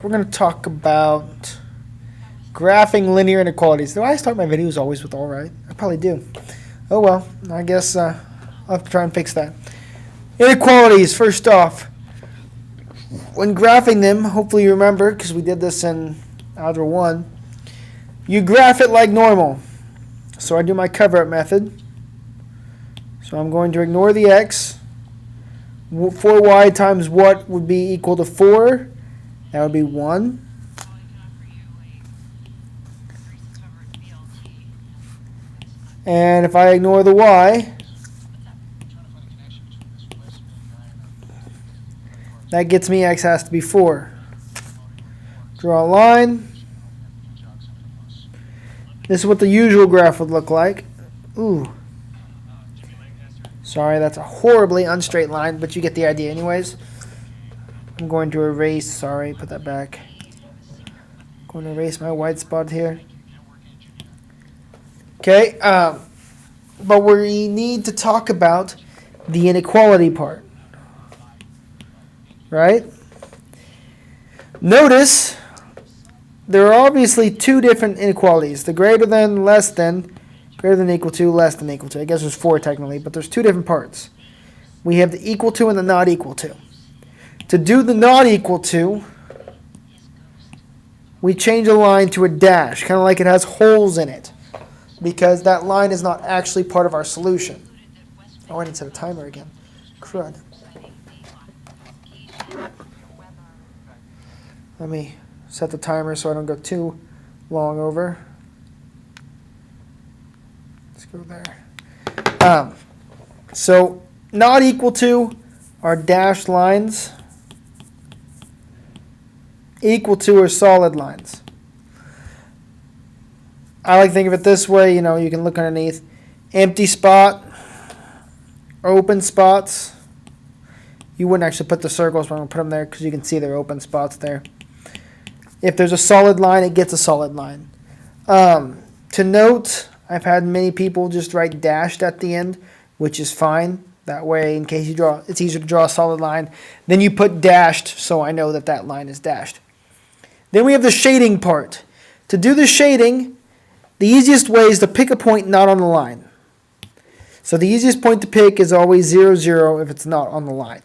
We're going to talk about graphing linear inequalities. Do I start my videos always with all right? I probably do. Oh well, I guess I'll have to try and fix that. Inequalities, first off. When graphing them, hopefully you remember, because we did this in Algebra 1, you graph it like normal. So I do my cover-up method. So I'm going to ignore the x. 4y times what would be equal to 4? That would be 1. And if I ignore the y, that gets me x has to be 4. Draw a line. This is what the usual graph would look like. Ooh. Sorry, that's a horribly unstraight line, but you get the idea anyways. I'm going to erase, sorry, put that back. I'm going to erase my white spot here. Okay, but we need to talk about the inequality part, right? Notice there are obviously two different inequalities, the greater than, less than, greater than equal to, less than equal to. I guess there's 4 technically, but there's 2 different parts. We have the equal to and the not equal to. To do the not equal to, we change a line to a dash, kind of like it has holes in it, because that line is not actually part of our solution. Oh, I need to set a timer again. Crud. Let me set the timer so I don't go too long over. Let's go there. So not equal to are dashed lines. Equal to are solid lines. I like to think of it this way, you can look underneath. Empty spot, open spots. You wouldn't actually put the circles, but I'm going to put them there because you can see there are open spots there. If there's a solid line, it gets a solid line. To note, I've had many people just write dashed at the end, which is fine. That way, in case you draw, it's easier to draw a solid line. Then you put dashed, so I know that that line is dashed. Then we have the shading part. To do the shading, the easiest way is to pick a point not on the line. So the easiest point to pick is always 0, 0 if it's not on the line.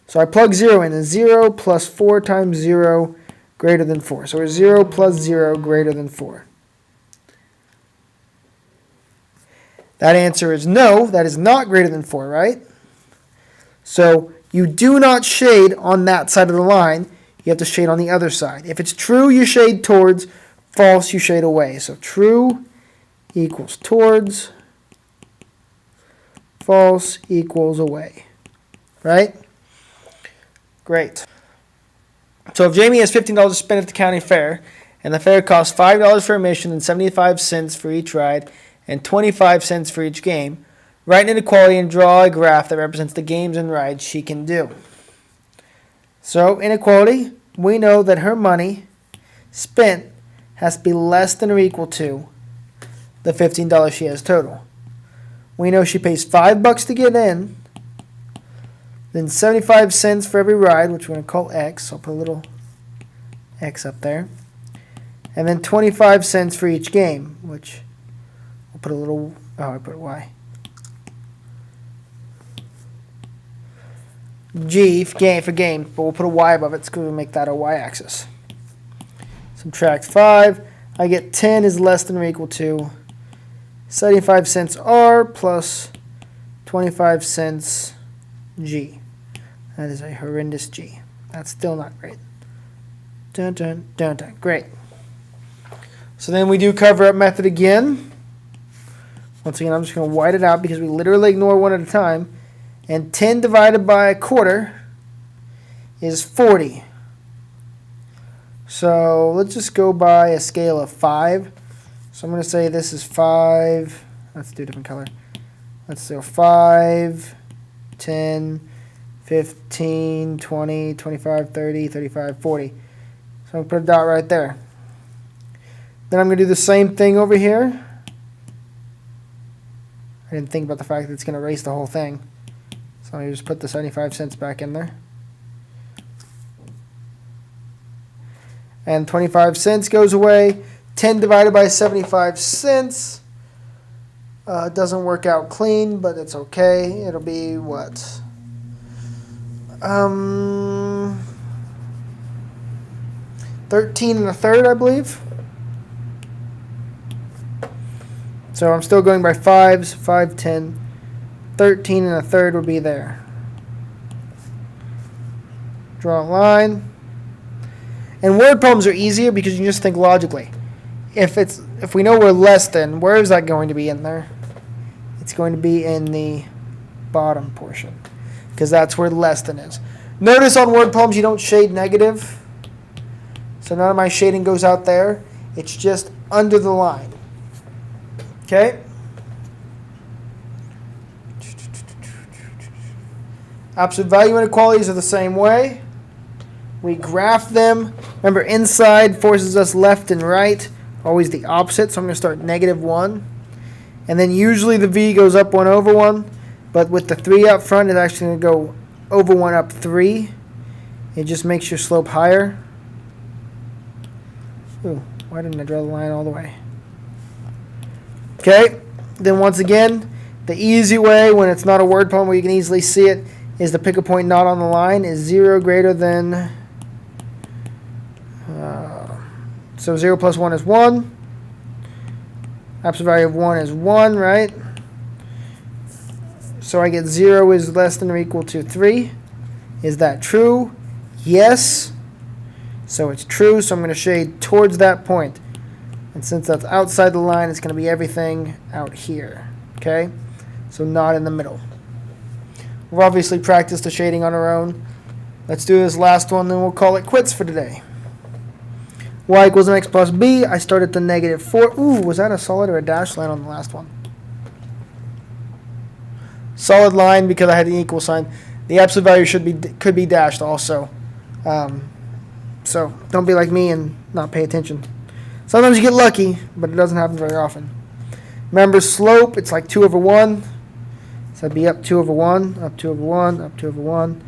So I plug 0 in, and 0 plus 4 times 0 greater than 4. So we're 0 plus 0 greater than 4. That answer is no, that is not greater than 4, right? So you do not shade on that side of the line. You have to shade on the other side. If it's true, you shade towards. False, you shade away. So true equals towards. False equals away. Right? Great. So if Jamie has $15 to spend at the county fair, and the fair costs $5 for admission and 75 cents for each ride, and 25 cents for each game, write an inequality and draw a graph that represents the games and rides she can do. So inequality, we know that her money spent has to be less than or equal to the $15 she has total. We know she pays $5 to get in, then 75 cents for every ride, which we're going to call X. So I'll put a little X up there. And then 25 cents for each game, which we'll put a little, I put a Y. G for game, but we'll put a Y above it so we'll make that a Y-axis. Subtract 5. I get 10 is less than or equal to 75 cents R plus 25 cents G. That is a horrendous G. That's still not great. Dun, dun, dun, dun. Great. So then we do cover-up method again. Once again, I'm just going to white it out because we literally ignore one at a time. And 10 divided by a quarter is 40. So let's just go by a scale of 5. So I'm going to say this is 5. Let's do a different color. Let's do 5, 10, 15, 20, 25, 30, 35, 40. So I'm going to put a dot right there. Then I'm going to do the same thing over here. I didn't think about the fact that it's going to erase the whole thing. So let me just put the 75 cents back in there. And 25 cents goes away. 10 divided by 75 cents. Doesn't work out clean, but it's okay. It'll be what? 13 1/3, I believe. So I'm still going by fives. 5, 10. 13 1/3 would be there. Draw a line. And word problems are easier because you can just think logically. If we know we're less than, where is that going to be in there? It's going to be in the bottom portion because that's where less than is. Notice on word problems you don't shade negative. So none of my shading goes out there. It's just under the line. Okay? Absolute value inequalities are the same way. We graph them. Remember, inside forces us left and right. Always the opposite. So I'm going to start -1. And then usually the v goes up 1 over 1. But with the 3 up front, it's actually going to go over 1 up 3. It just makes your slope higher. Ooh, why didn't I draw the line all the way? Okay. Then once again, the easy way when it's not a word problem where you can easily see it is to pick a point not on the line. Is 0 greater than... so 0 plus 1 is 1. Absolute value of 1 is 1, right? So I get 0 is less than or equal to 3. Is that true? Yes. So it's true, so I'm going to shade towards that point. And since that's outside the line, it's going to be everything out here. Okay? So not in the middle. We've obviously practiced the shading on our own. Let's do this last one, then we'll call it quits for today. Y equals mx plus b. I start at the -4. Ooh, was that a solid or a dashed line on the last one? Solid line because I had an equal sign. The absolute value could be dashed also. So don't be like me and not pay attention. Sometimes you get lucky, but it doesn't happen very often. Remember slope, it's like 2 over 1. So that'd be up 2 over 1, up 2 over 1, up 2 over 1.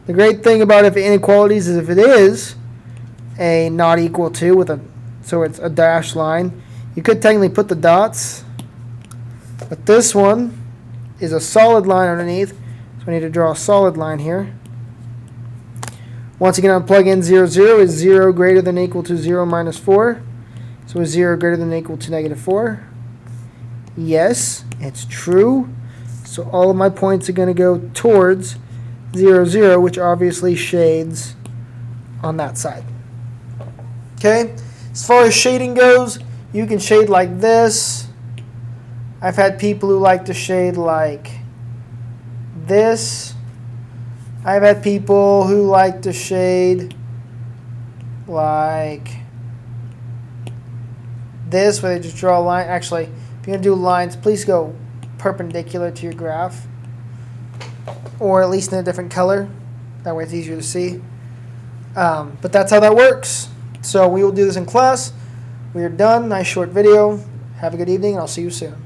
The great thing about inequalities is if it is a not equal to so it's a dashed line, you could technically put the dots, but this one is a solid line underneath, so I need to draw a solid line here. Once again, I'll plug in 0, 0. Is 0 greater than or equal to 0 minus 4? So is 0 greater than or equal to -4? Yes, it's true. So all of my points are going to go towards 0, 0, which obviously shades on that side. Okay? As far as shading goes, you can shade like this. I've had people who like to shade like this. I've had people who like to shade like this, where they just draw a line. Actually, if you're going to do lines, please go perpendicular to your graph, or at least in a different color. That way it's easier to see. But that's how that works. So we will do this in class. We are done. Nice short video. Have a good evening, and I'll see you soon.